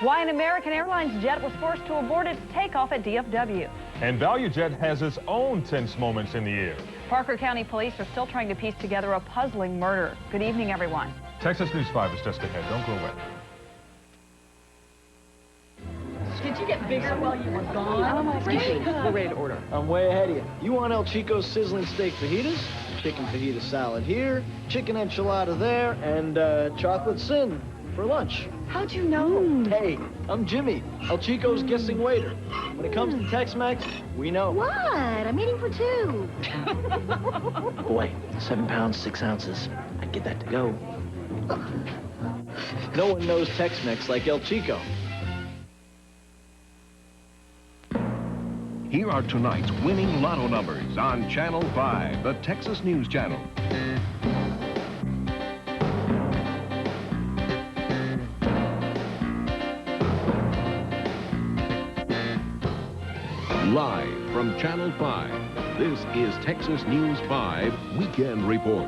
Why an American Airlines jet was forced to abort its takeoff at DFW. And ValueJet has its own tense moments in the air. Parker County Police are still trying to piece together a puzzling murder. Good evening, everyone. Texas News 5 is just ahead. Don't go away. Did you get bigger while you were gone? We're ready to order. I'm way ahead of you. You want El Chico's sizzling steak fajitas? Chicken fajita salad here, chicken enchilada there, and chocolate sin for lunch. How'd you know? Hey, I'm Jimmy, El Chico's guessing waiter. When it comes to Tex-Mex, we know. What? I'm eating for two. Boy, 7 pounds, 6 ounces. I'd get that to go. No one knows Tex-Mex like El Chico. Here are tonight's winning lotto numbers on Channel 5, the Texas News Channel. Live from Channel 5, this is Texas News 5 Weekend Report.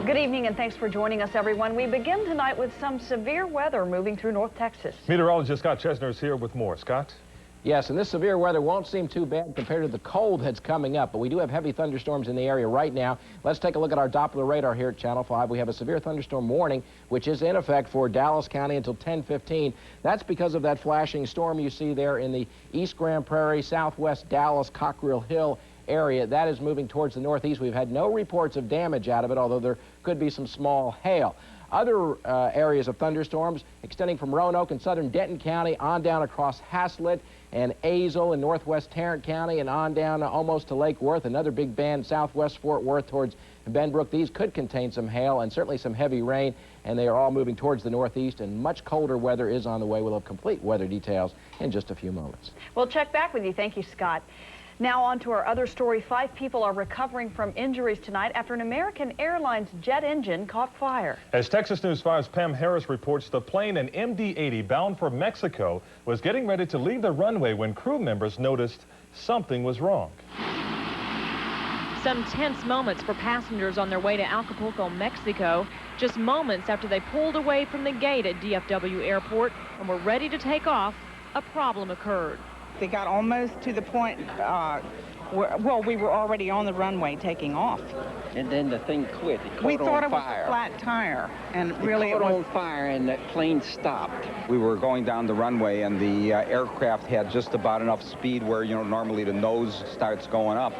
Good evening and thanks for joining us, everyone. We begin tonight with some severe weather moving through North Texas. Meteorologist Scott Chesner is here with more. Scott? Yes, and this severe weather won't seem too bad compared to the cold that's coming up, but we do have heavy thunderstorms in the area right now. Let's take a look at our Doppler radar here at Channel 5. We have a severe thunderstorm warning, which is in effect for Dallas County until 10:15. That's because of that flashing storm you see there in the East Grand Prairie, southwest Dallas, Cockrell Hill area. That is moving towards the northeast. We've had no reports of damage out of it, although there could be some small hail. Other areas of thunderstorms extending from Roanoke and southern Denton County on down across Haslett and Azle in northwest Tarrant County and on down almost to Lake Worth. Another big band southwest Fort Worth towards Benbrook. These could contain some hail and certainly some heavy rain, and they are all moving towards the northeast, and much colder weather is on the way. We'll have complete weather details in just a few moments. We'll check back with you. Thank you, Scott. Now on to our other story. 5 people are recovering from injuries tonight after an American Airlines jet engine caught fire. As Texas News 5's Pam Harris reports, the plane, an MD-80 bound for Mexico, was getting ready to leave the runway when crew members noticed something was wrong. Some tense moments for passengers on their way to Acapulco, Mexico. Just moments after they pulled away from the gate at DFW Airport and were ready to take off, a problem occurred. They got almost to the point, well, we were already on the runway taking off. And then the thing quit. It caught We thought on it was fire. a flat tire, and It really caught it was on fire, and that plane stopped. We were going down the runway, and the aircraft had just about enough speed where, you know, normally the nose starts going up.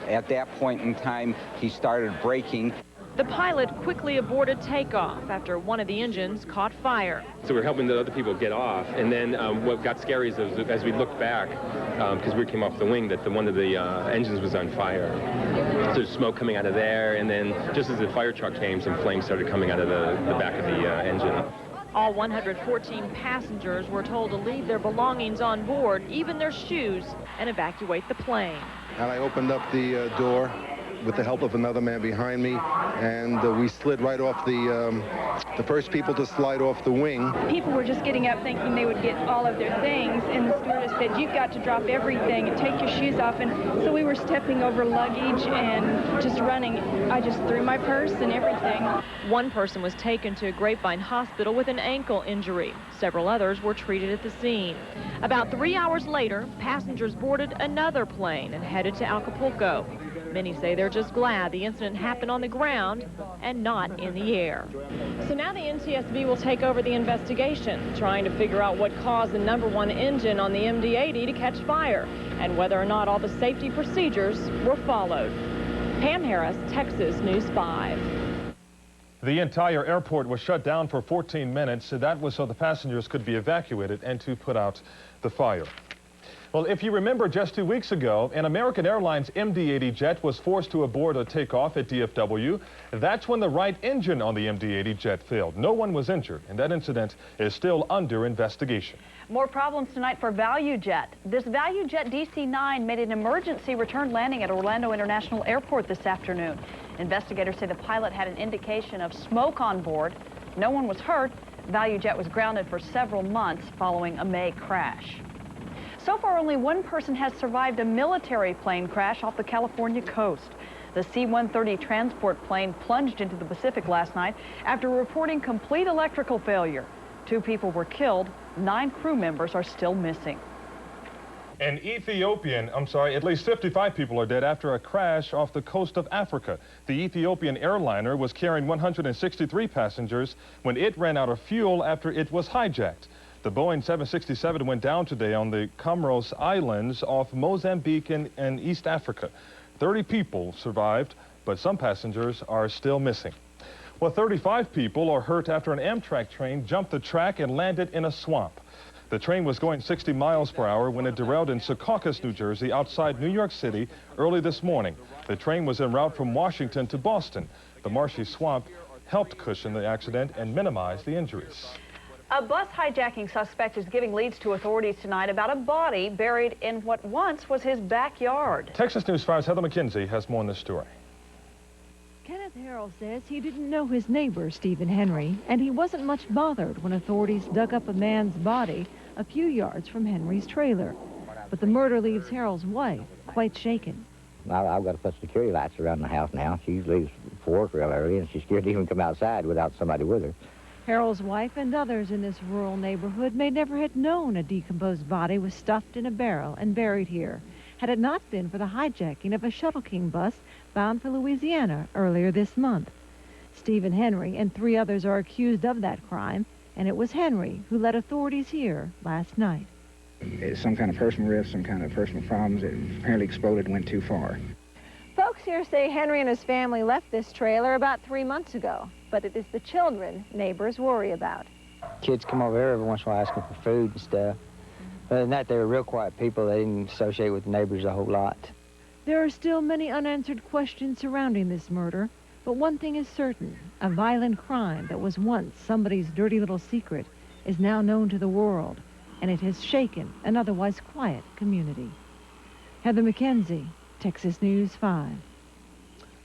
At that point in time, he started braking. The pilot quickly aborted takeoff after one of the engines caught fire. So we're helping the other people get off, and then what got scary is as we looked back, because we came off the wing, that one of the engines was on fire. So there's smoke coming out of there, and then just as the fire truck came, some flames started coming out of the back of the engine. All 114 passengers were told to leave their belongings on board, even their shoes, and evacuate the plane. And I opened up the door with the help of another man behind me, and we slid right off the first people to slide off the wing. People were just getting up thinking they would get all of their things, and the stewardess said, you've got to drop everything and take your shoes off. And so we were stepping over luggage and just running. I just threw my purse and everything. One person was taken to Grapevine Hospital with an ankle injury. Several others were treated at the scene. About 3 hours later, passengers boarded another plane and headed to Acapulco. Many say they're just glad the incident happened on the ground and not in the air. So now the NTSB will take over the investigation, trying to figure out what caused the #1 engine on the MD-80 to catch fire and whether or not all the safety procedures were followed. Pam Harris, Texas News 5. The entire airport was shut down for 14 minutes. That was so the passengers could be evacuated and to put out the fire. Well, if you remember, just 2 weeks ago, an American Airlines MD-80 jet was forced to abort a takeoff at DFW. That's when the right engine on the MD-80 jet failed. No one was injured, and that incident is still under investigation. More problems tonight for ValueJet. This ValueJet DC-9 made an emergency return landing at Orlando International Airport this afternoon. Investigators say the pilot had an indication of smoke on board. No one was hurt. ValueJet was grounded for several months following a May crash. So far, only one person has survived a military plane crash off the California coast. The C-130 transport plane plunged into the Pacific last night after reporting complete electrical failure. 2 people were killed. 9 crew members are still missing. An at least 55 people are dead after a crash off the coast of Africa. The Ethiopian airliner was carrying 163 passengers when it ran out of fuel after it was hijacked. The Boeing 767 went down today on the Comoros Islands off Mozambique in East Africa. 30 people survived, but some passengers are still missing. Well, 35 people are hurt after an Amtrak train jumped the track and landed in a swamp. The train was going 60 miles per hour when it derailed in Secaucus, New Jersey, outside New York City early this morning. The train was en route from Washington to Boston. The marshy swamp helped cushion the accident and minimize the injuries. A bus hijacking suspect is giving leads to authorities tonight about a body buried in what once was his backyard. Texas News 5's Heather McKenzie has more on this story. Kenneth Harrell says he didn't know his neighbor, Stephen Henry, and he wasn't much bothered when authorities dug up a man's body a few yards from Henry's trailer. But the murder leaves Harrell's wife quite shaken. I've got to put security lights around the house now. She leaves for work real early, and she's scared to even come outside without somebody with her. Harrell's wife and others in this rural neighborhood may never have known a decomposed body was stuffed in a barrel and buried here, had it not been for the hijacking of a Shuttle King bus bound for Louisiana earlier this month. Stephen Henry and 3 others are accused of that crime, and it was Henry who led authorities here last night. It's some kind of personal rift, some kind of personal problems. It apparently exploded and went too far. Folks here say Henry and his family left this trailer about 3 months ago, but it is the children neighbors worry about. Kids come over here every once in a while asking for food and stuff. Other than that, they were real quiet people. They didn't associate with the neighbors a whole lot. There are still many unanswered questions surrounding this murder, but one thing is certain. A violent crime that was once somebody's dirty little secret is now known to the world, and it has shaken an otherwise quiet community. Heather McKenzie, Texas News 5.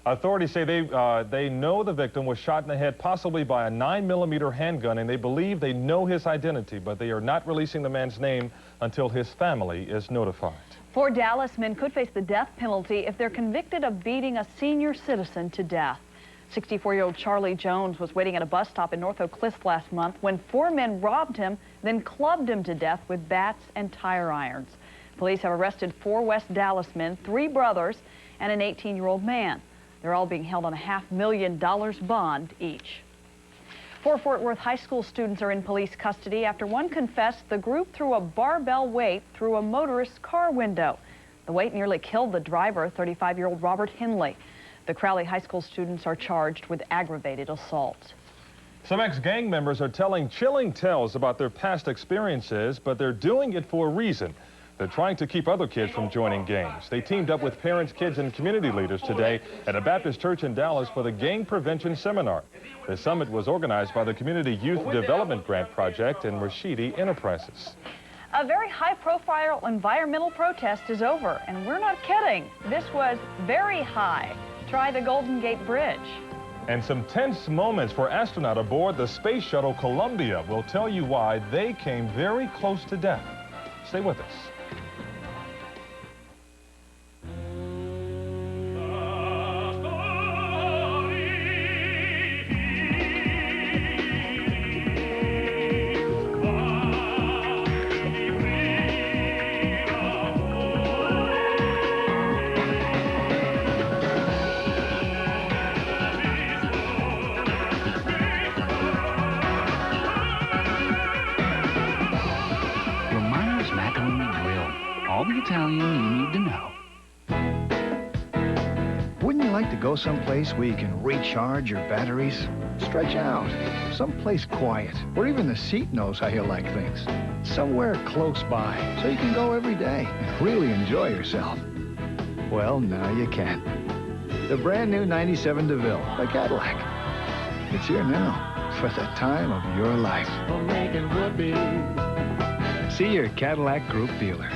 Authorities say they know the victim was shot in the head possibly by a 9mm handgun, and they believe they know his identity, but they are not releasing the man's name until his family is notified. 4 Dallas men could face the death penalty if they're convicted of beating a senior citizen to death. 64-year-old Charlie Jones was waiting at a bus stop in North Oak Cliffs last month when 4 men robbed him, then clubbed him to death with bats and tire irons. Police have arrested 4 West Dallas men, 3 brothers, and an 18-year-old man. They're all being held on a $500,000 bond each. 4 Fort Worth high school students are in police custody after one confessed the group threw a barbell weight through a motorist's car window. The weight nearly killed the driver, 35-year-old Robert Henley. The Crowley high school students are charged with aggravated assault. Some ex-gang members are telling chilling tales about their past experiences, but they're doing it for a reason. They're trying to keep other kids from joining gangs. They teamed up with parents, kids, and community leaders today at a Baptist church in Dallas for the Gang Prevention Seminar. The summit was organized by the Community Youth Development Grant Project and Rashidi Enterprises. A very high-profile environmental protest is over, and we're not kidding. This was very high. Try the Golden Gate Bridge. And some tense moments for astronauts aboard the Space Shuttle Columbia. We'll tell you why they came very close to death. Stay with us. All the Italian you need to know. Wouldn't you like to go someplace where you can recharge your batteries? Stretch out. Someplace quiet, where even the seat knows how you like things. Somewhere close by, so you can go every day and really enjoy yourself. Well, now you can. The brand new 97 DeVille by Cadillac. It's here now for the time of your life. See your Cadillac Group dealer.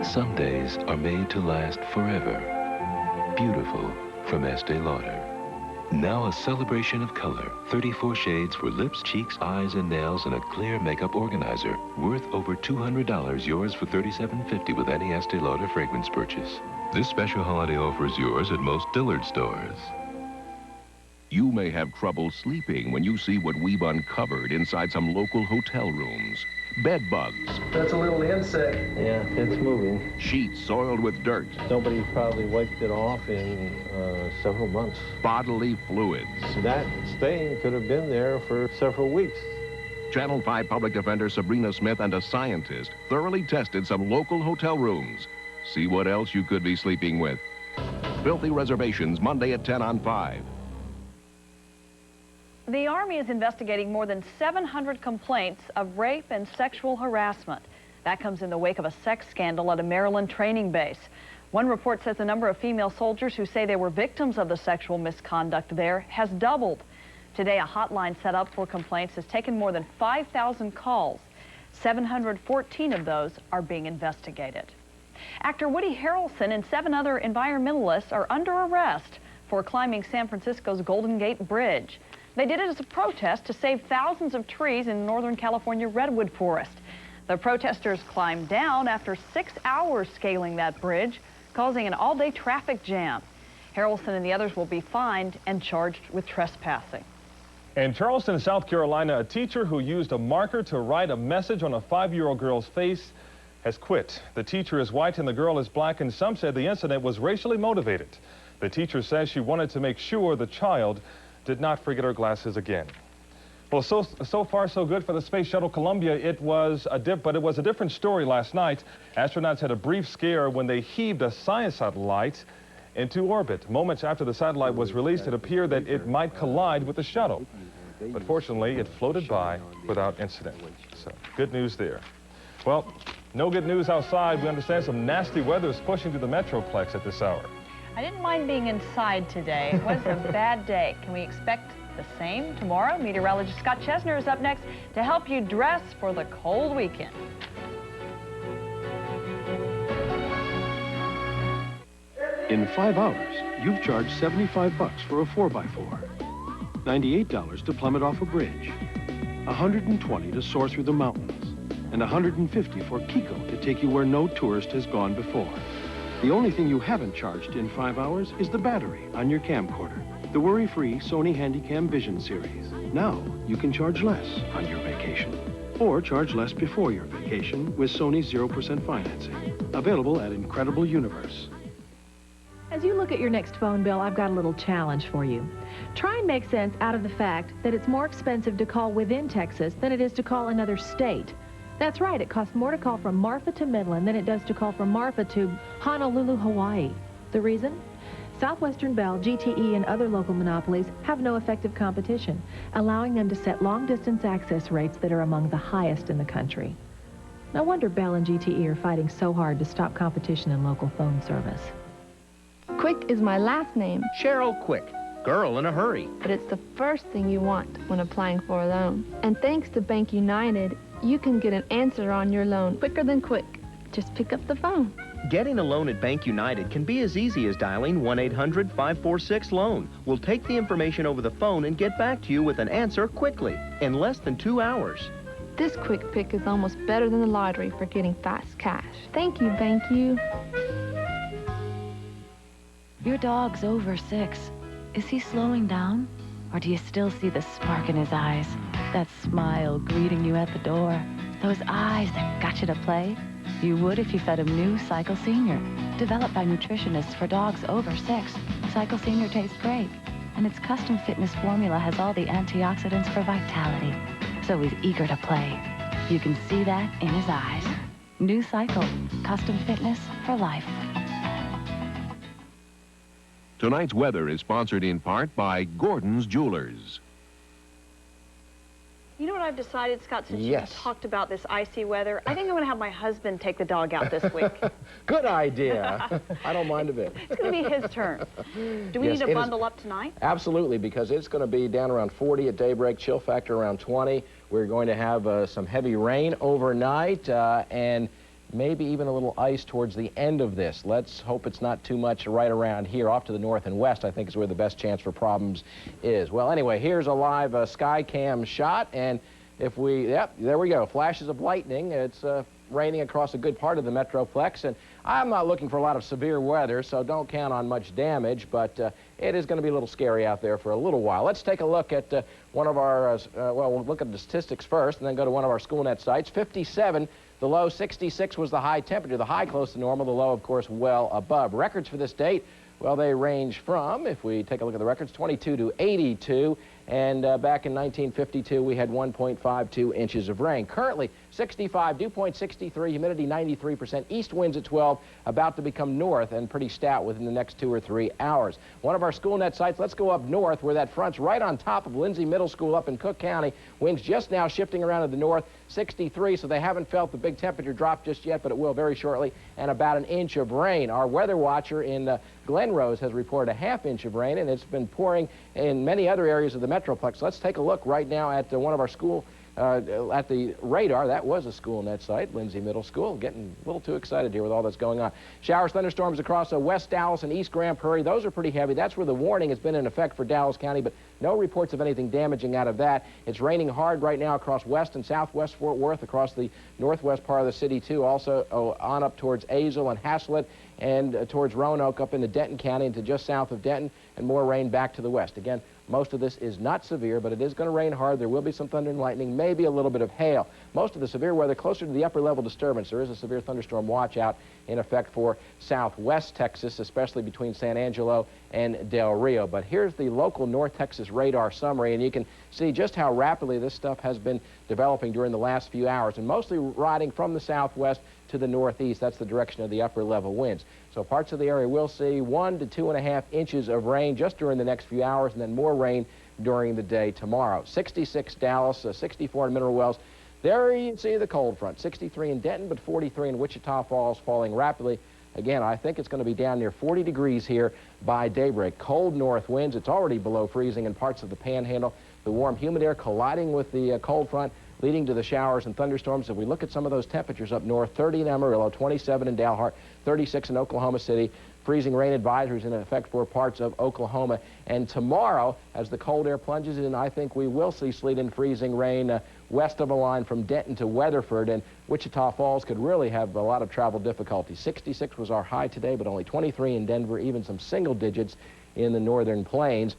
Some days are made to last forever. Beautiful from Estee Lauder. Now a celebration of color. 34 shades for lips, cheeks, eyes, and nails, and a clear makeup organizer. Worth over $200, yours for $37.50 with any Estee Lauder fragrance purchase. This special holiday offer is yours at most Dillard stores. You may have trouble sleeping when you see what we've uncovered inside some local hotel rooms. Bed bugs. That's a little insect. Yeah, it's moving. Sheets soiled with dirt. Nobody probably wiped it off in several months. Bodily fluids. That stain could have been there for several weeks. Channel 5 Public Defender Sabrina Smith and a scientist thoroughly tested some local hotel rooms. See what else you could be sleeping with. Filthy Reservations, Monday at 10 on 5. The Army is investigating more than 700 complaints of rape and sexual harassment. That comes in the wake of a sex scandal at a Maryland training base. One report says the number of female soldiers who say they were victims of the sexual misconduct there has doubled. Today, a hotline set up for complaints has taken more than 5,000 calls. 714 of those are being investigated. Actor Woody Harrelson and 7 other environmentalists are under arrest for climbing San Francisco's Golden Gate Bridge. They did it as a protest to save thousands of trees in Northern California redwood forest. The protesters climbed down after 6 hours scaling that bridge, causing an all-day traffic jam. Harrelson and the others will be fined and charged with trespassing. In Charleston, South Carolina, a teacher who used a marker to write a message on a 5-year-old girl's face has quit. The teacher is white and the girl is black, and some said the incident was racially motivated. The teacher says she wanted to make sure the child did not forget her glasses again. Well, so far so good for the Space Shuttle Columbia. It was a different story last night. Astronauts had a brief scare when they heaved a science satellite into orbit. Moments after the satellite was released, it appeared that it might collide with the shuttle. But fortunately, it floated by without incident. So, good news there. Well, no good news outside. We understand some nasty weather is pushing through the Metroplex at this hour. I didn't mind being inside today. It was a bad day. Can we expect the same tomorrow? Meteorologist Scott Chesner is up next to help you dress for the cold weekend. In 5 hours, you've charged $75 for a 4x4, $98 to plummet off a bridge, $120 to soar through the mountains, and $150 for Kiko to take you where no tourist has gone before. The only thing you haven't charged in 5 hours is the battery on your camcorder, the worry-free Sony Handycam Vision series. Now you can charge less on your vacation, or charge less before your vacation with Sony 0% financing. Available at Incredible Universe. As you look at your next phone bill, I've got a little challenge for you. Try and make sense out of the fact that it's more expensive to call within Texas than it is to call another state. That's right, it costs more to call from Marfa to Midland than it does to call from Marfa to Honolulu, Hawaii. The reason? Southwestern Bell, GTE, and other local monopolies have no effective competition, allowing them to set long-distance access rates that are among the highest in the country. No wonder Bell and GTE are fighting so hard to stop competition in local phone service. Quick is my last name. Cheryl Quick, girl in a hurry. But it's the first thing you want when applying for a loan. And thanks to Bank United, you can get an answer on your loan quicker than quick. Just pick up the phone. Getting a loan at Bank United can be as easy as dialing 1-800-546-LOAN. We'll take the information over the phone and get back to you with an answer quickly, in less than 2 hours. This quick pick is almost better than the lottery for getting fast cash. Thank you, Bank U. Your dog's over 6. Is he slowing down? Or do you still see the spark in his eyes? That smile greeting you at the door? Those eyes that got you to play? You would if you fed him new Cycle Senior. Developed by nutritionists for dogs over 6. Cycle Senior tastes great. And its custom fitness formula has all the antioxidants for vitality. So he's eager to play. You can see that in his eyes. New Cycle. Custom fitness for life. Tonight's weather is sponsored in part by Gordon's Jewelers. You know what I've decided, Scott, since Yes. you talked about this icy weather? I think I'm going to have my husband take the dog out this week. Good idea. I don't mind a bit. It's going to be his turn. Do we Yes, need to it is- bundle up tonight? Absolutely, because it's going to be down around 40 at daybreak, chill factor around 20. We're going to have some heavy rain overnight, and maybe even a little ice towards the end of this. Let's hope it's not too much right around here. Off to the north and west, I think, is where the best chance for problems is. Well, anyway, here's a live sky cam shot, and if we, yep, there we go, flashes of lightning. It's raining across a good part of the Metroplex, and I'm not looking for a lot of severe weather, so don't count on much damage, but it is going to be a little scary out there for a little while. Let's take a look at one of our, well, we'll look at the statistics first and then go to one of our SchoolNet sites. 57, the low. 66 was the high temperature. The high close to normal, the low, of course, well above. Records for this date, well, they range from, if we take a look at the records, 22 to 82. And back in 1952, we had 1.52 inches of rain. Currently, 65, dew point 63, humidity 93%, east winds at 12, about to become north and pretty stout within the next 2 or 3 hours. One of our SchoolNet sites, let's go up north where that front's right on top of Lindsay Middle School up in Cook County. Winds just now shifting around to the north, 63, so they haven't felt the big temperature drop just yet, but it will very shortly, and about an inch of rain. Our weather watcher in Glen Rose has reported a ½ inch of rain, and it's been pouring in many other areas of the Metroplex. Let's take a look right now at one of our school, at the radar. That was a SchoolNet site, Lindsay Middle School. Getting a little too excited here with all that's going on. Showers, thunderstorms across West Dallas and East Grand Prairie. Those are pretty heavy. That's where the warning has been in effect for Dallas County, but no reports of anything damaging out of that. It's raining hard right now across west and southwest Fort Worth, across the northwest part of the city, too. Also on up towards Azle and Haslett, and towards Roanoke up into Denton County into just south of Denton, and more rain back to the west. Again, most of this is not severe, but it is going to rain hard. There will be some thunder and lightning, maybe a little bit of hail. Most of the severe weather closer to the upper level disturbance. There is a severe thunderstorm watch out in effect for southwest Texas, especially between San Angelo and Del Rio. But here's the local North Texas radar summary, and you can see just how rapidly this stuff has been developing during the last few hours, and mostly riding from the southwest to the northeast. That's the direction of the upper level winds. So parts of the area will see 1 to 2.5 inches of rain just during the next few hours, and then more rain during the day tomorrow. 66 Dallas, 64 in Mineral Wells. There you see the cold front. 63 in Denton, but 43 in Wichita Falls, falling rapidly. Again, I think it's going to be down near 40 degrees here by daybreak. Cold north winds. It's already below freezing in parts of the Panhandle. The warm, humid air colliding with the cold front, leading to the showers and thunderstorms. If we look at some of those temperatures up north, 30 in Amarillo, 27 in Dalhart, 36 in Oklahoma City. Freezing rain advisories in effect for parts of Oklahoma. And tomorrow, as the cold air plunges in, I think we will see sleet and freezing rain west of a line from Denton to Weatherford, and Wichita Falls could really have a lot of travel difficulty. 66 was our high today, but only 23 in Denver, even some single digits in the northern plains.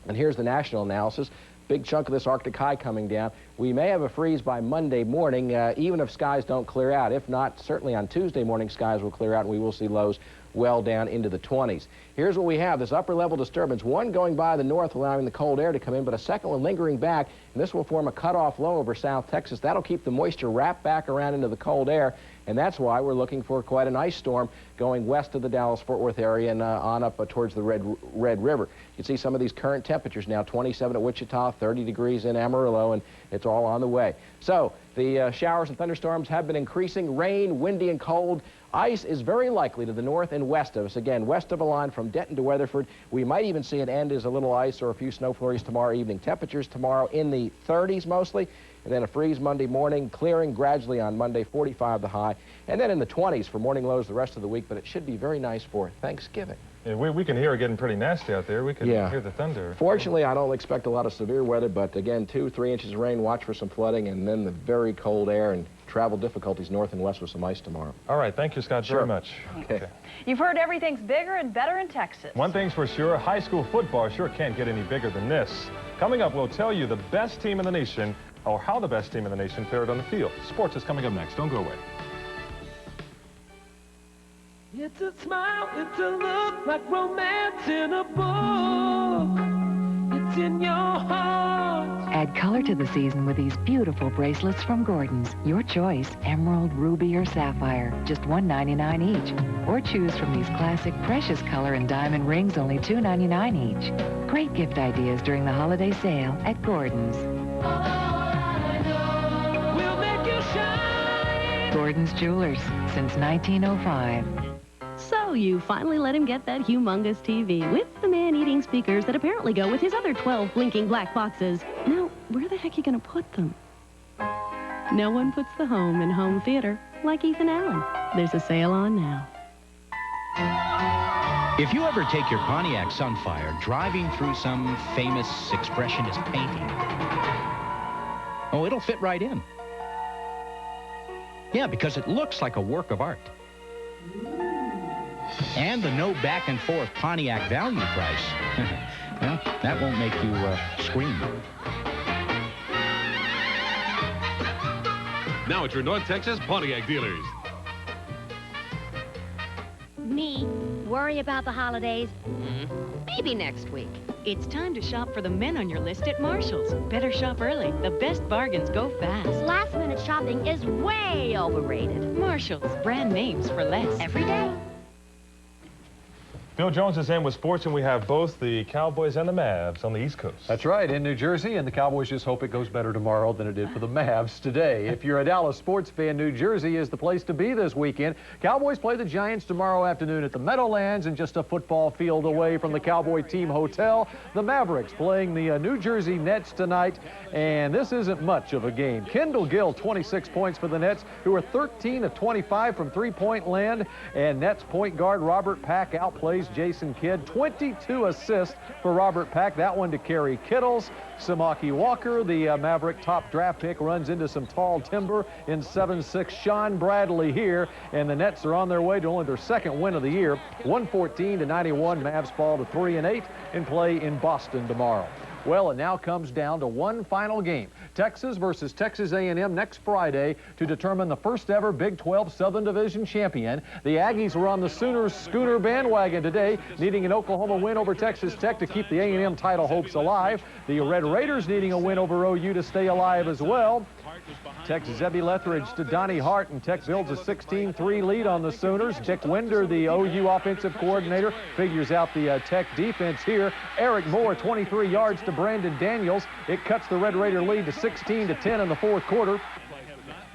And here's the national analysis. Big chunk of this Arctic high coming down. We may have a freeze by Monday morning, even if skies don't clear out. If not, certainly on Tuesday morning, skies will clear out, and we will see lows well down into the 20s. Here's what we have, this upper level disturbance, one going by the north allowing the cold air to come in, but a second one lingering back, and this will form a cutoff low over South Texas. That'll keep the moisture wrapped back around into the cold air, and that's why we're looking for quite an ice storm going west of the Dallas-Fort Worth area and on up towards the Red River. You can see some of these current temperatures now, 27 at Wichita, 30 degrees in Amarillo, and it's all on the way. So the showers and thunderstorms have been increasing. Rain, windy and cold. Ice is very likely to the north and west of us. Again, west of a line from Denton to Weatherford. We might even see it end as a little ice or a few snow flurries tomorrow evening. Temperatures tomorrow in the 30s mostly, and then a freeze Monday morning, clearing gradually on Monday, 45 the high, and then in the 20s for morning lows the rest of the week, but it should be very nice for Thanksgiving. Yeah, we can hear it getting pretty nasty out there. We can hear the thunder. Fortunately, I don't expect a lot of severe weather, but again, 2-3 inches of rain, watch for some flooding, and then the very cold air and travel difficulties north and west with some ice tomorrow. All right, thank you, Scott, very much. Okay. You've heard everything's bigger and better in Texas. One thing's for sure, high school football sure can't get any bigger than this. Coming up, we'll tell you the best team in the nation, or how the best team in the nation fared on the field. Sports is coming up next. Don't go away. It's a smile, it's a look like romance in a book. It's in your heart. Add color to the season with these beautiful bracelets from Gordon's. Your choice, emerald, ruby, or sapphire, just $1.99 each. Or choose from these classic precious color and diamond rings, only $2.99 each. Great gift ideas during the holiday sale at Gordon's. We'll make you shine. Gordon's Jewelers, since 1905. So you finally let him get that humongous TV with the man-eating speakers that apparently go with his other 12 blinking black boxes. Now, where the heck are you going to put them? No one puts the home in home theater like Ethan Allen. There's a sale on now. If you ever take your Pontiac Sunfire driving through some famous expressionist painting, oh, it'll fit right in. Yeah, because it looks like a work of art. And the no back and forth Pontiac value price, well, that won't make you scream. Now at your North Texas Pontiac dealers. Me? Worry about the holidays? Maybe next week. It's time to shop for the men on your list at Marshall's. Better shop early. The best bargains go fast. Last-minute shopping is way overrated. Marshall's, brand names for less. Every day. Bill Jones is in with sports, and we have both the Cowboys and the Mavs on the East Coast. That's right, in New Jersey, and the Cowboys just hope it goes better tomorrow than it did for the Mavs today. If you're a Dallas sports fan, New Jersey is the place to be this weekend. Cowboys play the Giants tomorrow afternoon at the Meadowlands, and just a football field away from the Cowboy team hotel. The Mavericks playing the New Jersey Nets tonight, and this isn't much of a game. Kendall Gill, 26 points for the Nets, who are 13 of 25 from three-point land, and Nets point guard Robert Pack outplays Jason Kidd. 22 assists for Robert Pack. That one to Kerry Kittles. Samaki Walker, the Maverick top draft pick, runs into some tall timber in 7-6. Sean Bradley here, and the Nets are on their way to only their second win of the year. 114-91. Mavs fall to 3-8 and play in Boston tomorrow. Well, it now comes down to one final game. Texas versus Texas A&M next Friday to determine the first ever Big 12 Southern Division champion. The Aggies were on the Sooners schooner bandwagon today, needing an Oklahoma win over Texas Tech to keep the A&M title hopes alive. The Red Raiders needing a win over OU to stay alive as well. Tech's Zebby Lethridge to Donnie Hart, and Tech builds a 16-3 lead on the Sooners. Dick Winder, the OU offensive coordinator, figures out the Tech defense here. Eric Moore, 23 yards to Brandon Daniels. It cuts the Red Raider lead to 16-10 in the fourth quarter.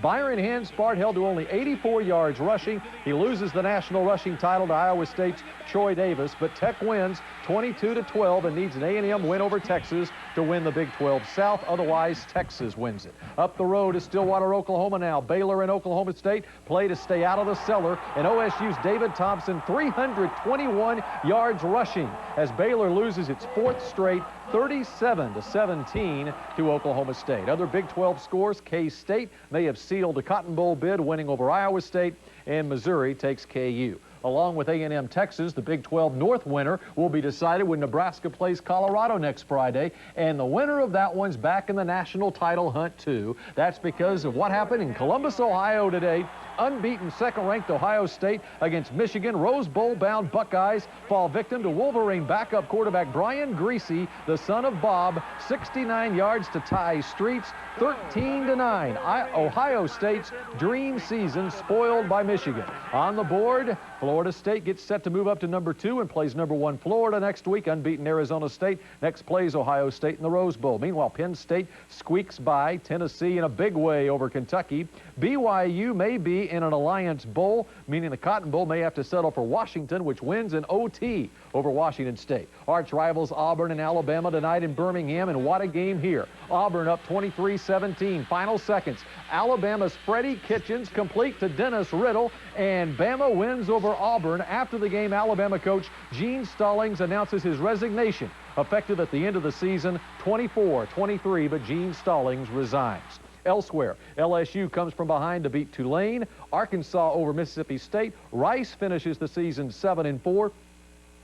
Byron Hanspard held to only 84 yards rushing. He loses the national rushing title to Iowa State's Troy Davis, but Tech wins 22-12 and needs an A&M win over Texas to win the Big 12 South. Otherwise, Texas wins it. Up the road is Stillwater, Oklahoma now. Baylor and Oklahoma State play to stay out of the cellar, and OSU's David Thompson 321 yards rushing as Baylor loses its fourth straight 37-17 to Oklahoma State. Other Big 12 scores, K-State may have sealed a Cotton Bowl bid, winning over Iowa State, and Missouri takes KU. Along with A&M Texas, the Big 12 North winner will be decided when Nebraska plays Colorado next Friday, and the winner of that one's back in the national title hunt too. That's because of what happened in Columbus, Ohio today. Unbeaten second-ranked Ohio State against Michigan. Rose Bowl-bound Buckeyes fall victim to Wolverine backup quarterback Brian Greasy, the son of Bob. 69 yards to tie Streets, 13-9. Ohio State's dream season spoiled by Michigan. On the board, Florida State gets set to move up to number 2 and plays number 1 Florida next week. Unbeaten Arizona State next plays Ohio State in the Rose Bowl. Meanwhile, Penn State squeaks by Tennessee in a big way over Kentucky. BYU may be in an Alliance Bowl, meaning the Cotton Bowl may have to settle for Washington, which wins in OT over Washington State. Arch rivals Auburn and Alabama tonight in Birmingham, and what a game here. Auburn up 23-17, final seconds. Alabama's Freddie Kitchens complete to Dennis Riddle, and Bama wins over Auburn. After the game, Alabama coach Gene Stallings announces his resignation, effective at the end of the season, 24-23, but Gene Stallings resigns. Elsewhere, LSU comes from behind to beat Tulane. Arkansas over Mississippi State. Rice finishes the season 7-4.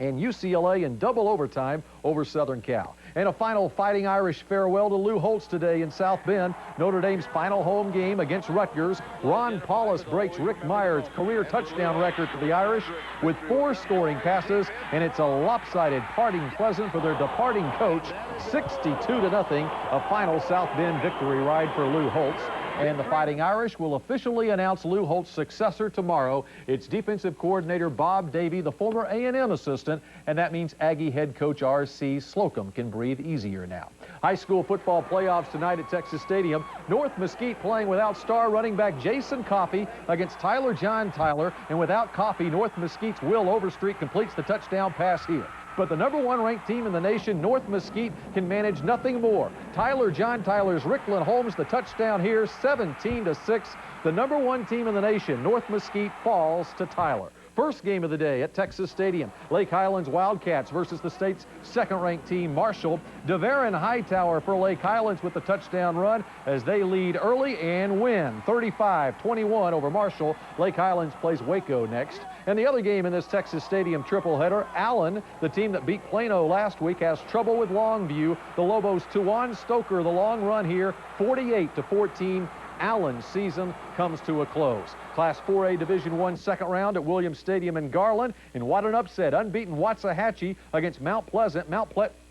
And UCLA in double overtime over Southern Cal. And a final Fighting Irish farewell to Lou Holtz today in South Bend. Notre Dame's final home game against Rutgers. Ron Paulus breaks Rick Meyer's career touchdown record for the Irish with 4 scoring passes, and it's a lopsided parting present for their departing coach. 62-0, a final South Bend victory ride for Lou Holtz. And the Fighting Irish will officially announce Lou Holtz's successor tomorrow. It's defensive coordinator Bob Davie, the former A&M assistant, and that means Aggie head coach R.C. Slocum can breathe easier now. High school football playoffs tonight at Texas Stadium. North Mesquite playing without star running back Jason Coffey against Tyler John Tyler, and without Coffey, North Mesquite's Will Overstreet completes the touchdown pass here. But the number 1 ranked team in the nation, North Mesquite, can manage nothing more. Tyler John Tyler's Rickland Holmes, the touchdown here, 17-6. The #1 team in the nation, North Mesquite, falls to Tyler. First game of the day at Texas Stadium. Lake Highlands Wildcats versus the state's second-ranked team, Marshall. DeVaron Hightower for Lake Highlands with the touchdown run as they lead early and win 35-21 over Marshall. Lake Highlands plays Waco next. And the other game in this Texas Stadium tripleheader, Allen, the team that beat Plano last week, has trouble with Longview. The Lobos' Tuan Stoker, the long run here, 48-14. Allen's season comes to a close. Class 4A Division I second round at Williams Stadium in Garland. And what an upset. Unbeaten Waxahachie against Mount Pleasant.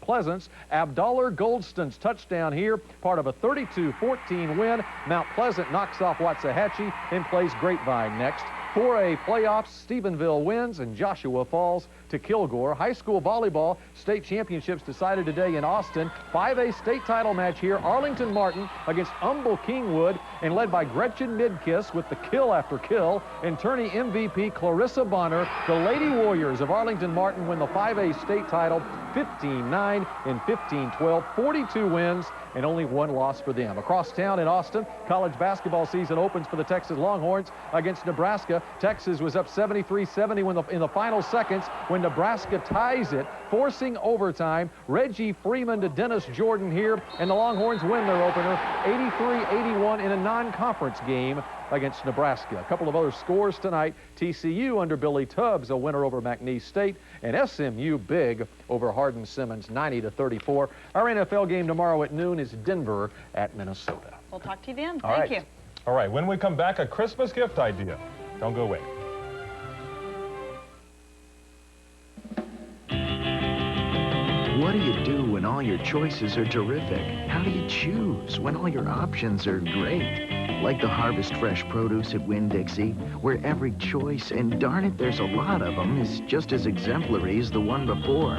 Pleasant's Abdallah Goldston's touchdown here, part of a 32-14 win. Mount Pleasant knocks off Waxahachie and plays Grapevine next. 4A playoffs, Stephenville wins and Joshua falls to Kilgore. High school volleyball state championships decided today in Austin. 5A state title match here, Arlington Martin against Humble Kingwood, and led by Gretchen Midkiss with the kill after kill, and tourney MVP Clarissa Bonner. The Lady Warriors of Arlington Martin win the 5A state title 15-9 and 15-12, 42 wins and only 1 loss for them. Across town in Austin, college basketball season opens for the Texas Longhorns against Nebraska. Texas was up 73-70 in the final seconds when Nebraska ties it, forcing overtime. Reggie Freeman to Dennis Jordan here, and the Longhorns win their opener 83-81 in a non-conference game against Nebraska. A couple of other scores tonight. TCU under Billy Tubbs, a winner over McNeese State, and SMU big over Hardin-Simmons, 90-34. Our NFL game tomorrow at noon is Denver at Minnesota. We'll talk to you then. All Thank right. you. All right, when we come back, a Christmas gift idea. Don't go away. What do you do when all your choices are terrific? How do you choose when all your options are great? Like the Harvest Fresh produce at Winn-Dixie, where every choice, and darn it, there's a lot of them, is just as exemplary as the one before.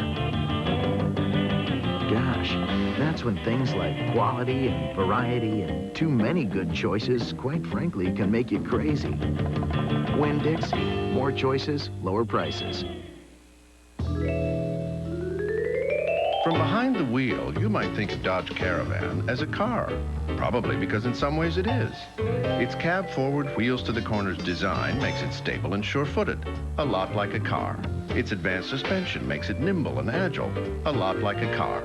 Gosh, that's when things like quality and variety and too many good choices, quite frankly, can make you crazy. Winn-Dixie, more choices, lower prices. From behind the wheel, you might think of Dodge Caravan as a car. Probably because in some ways it is. Its cab-forward, wheels-to-the-corners design makes it stable and sure-footed, a lot like a car. Its advanced suspension makes it nimble and agile, a lot like a car.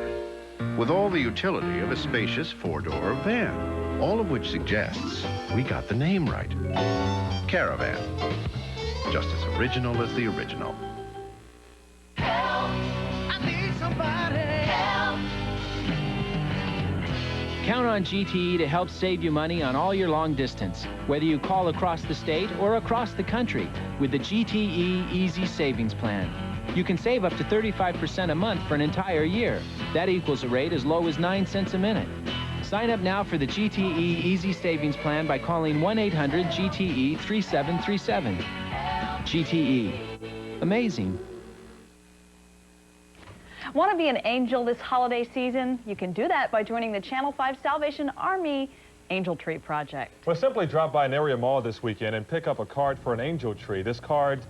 With all the utility of a spacious four-door van, all of which suggests we got the name right. Caravan. Just as original as the original. Count on GTE to help save you money on all your long distance, whether you call across the state or across the country with the GTE Easy Savings Plan. You can save up to 35% a month for an entire year. That equals a rate as low as 9 cents a minute. Sign up now for the GTE Easy Savings Plan by calling 1-800-GTE-3737. GTE. Amazing. Want to be an angel this holiday season? You can do that by joining the Channel 5 Salvation Army Angel Tree Project. Well, simply drop by an area mall this weekend and pick up a card for an angel tree. This card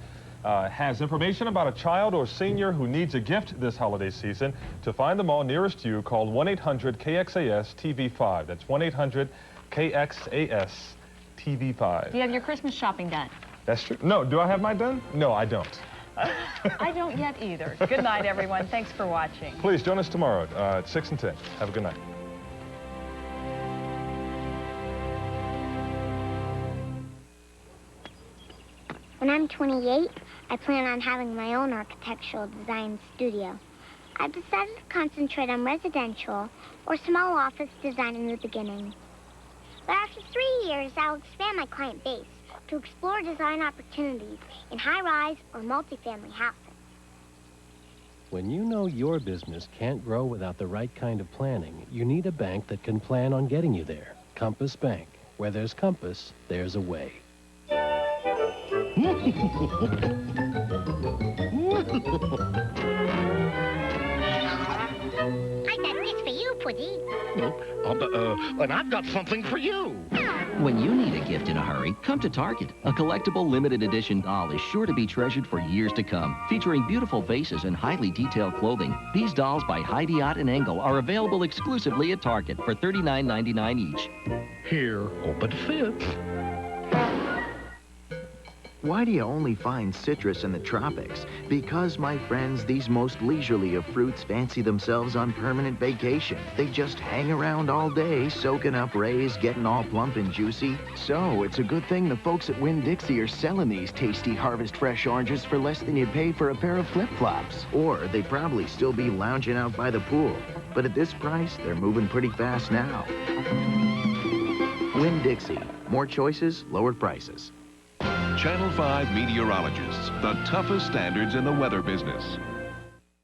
has information about a child or senior who needs a gift this holiday season. To find the mall nearest you, call 1-800-KXAS-TV5. That's 1-800-KXAS-TV5. Do you have your Christmas shopping done? That's true. No, do I have mine done? No, I don't. I don't yet either. Good night, everyone. Thanks for watching. Please join us tomorrow at 6 and 10. Have a good night. When I'm 28, I plan on having my own architectural design studio. I've decided to concentrate on residential or small office design in the beginning. But after 3 years, I'll expand my client base to explore design opportunities in high-rise or multifamily housing. When you know your business can't grow without the right kind of planning, you need a bank that can plan on getting you there. Compass Bank. Where there's compass, there's a way. I got this for you, Pudgy. And I've got something for you. When you need a gift in a hurry, come to Target. A collectible limited edition doll is sure to be treasured for years to come. Featuring beautiful faces and highly detailed clothing, these dolls by Heidi Ott and Engel are available exclusively at Target for $39.99 each. Here, hope it fits. Why do you only find citrus in the tropics? Because, my friends, these most leisurely of fruits fancy themselves on permanent vacation. They just hang around all day, soaking up rays, getting all plump and juicy. So, it's a good thing the folks at Winn-Dixie are selling these tasty Harvest Fresh oranges for less than you'd pay for a pair of flip-flops. Or they'd probably still be lounging out by the pool. But at this price, they're moving pretty fast now. Winn-Dixie. More choices, lower prices. Channel 5 meteorologists, the toughest standards in the weather business.